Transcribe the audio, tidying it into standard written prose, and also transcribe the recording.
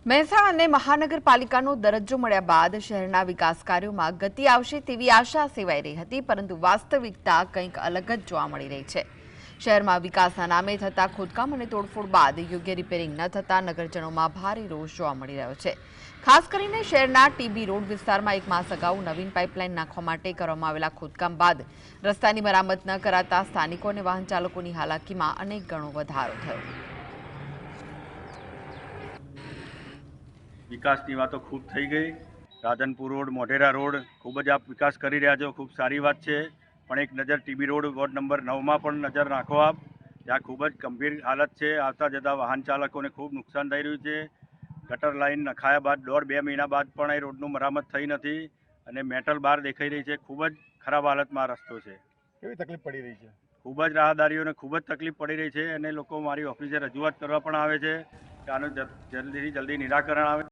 મહેસાણાને મહાનગરપાલિકાનો દરજ્જો મળ્યા બાદ શહેરના વિકાસ કાર્યોમાં ગતિ આવશે તેવી આશા સેવાઈ રહી હતી, પરંતુ વાસ્તવિકતા કંઈક અલગ જ જોવા મળી રહી છે। શહેરમાં વિકાસના નામે થતા ખોદકામ અને તોડફોડ બાદ યોગ્ય રિપેરિંગ ન થતા નગરજનોમાં ભારે રોષ જોવા મળી રહ્યો છે। ખાસ કરીને શહેરના ટીબી રોડ વિસ્તારમાં 1 માસ અગાઉ નવીન પાઇપલાઇન નાખવા માટે કરવામાં આવેલા ખોદકામ બાદ રસ્તાની મરામત ન કરાતા સ્થાનિકો અને વાહન ચાલકોની હાલાકીમાં અનેક ગણો વધારો થયો। વિકાસની વાતો ખૂબ થઈ ગઈ। રાધનપુર રોડ, મોઢેરા રોડ ખૂબ જ આપ વિકાસ કરી રહ્યા છો, ખૂબ સારી વાત છે, પણ એક નજર ટીબી રોડ વોર્ડ નંબર 9માં પણ નજર નાખો આપ। ત્યાં ખૂબ જ ગંભીર હાલત છે। આવતા જતા વાહન ચાલકોને ખૂબ નુકસાન થઈ રહ્યું છે। ગટર લાઇન નખાયા બાદ 1.5-2 મહિના બાદ પણ એ રોડનું મરામત થઈ નથી અને મેટલ બહાર દેખાઈ રહી છે। ખૂબ જ ખરાબ હાલતમાં રસ્તો છે। કેવી તકલીફ પડી રહી છે? ખૂબ જ રાહદારીઓને ખૂબ જ તકલીફ પડી રહી છે અને લોકો મારી ઓફિસે રજૂઆત કરવા પણ આવે છે કે આનું જલ્દીથી જલ્દી નિરાકરણ આવે।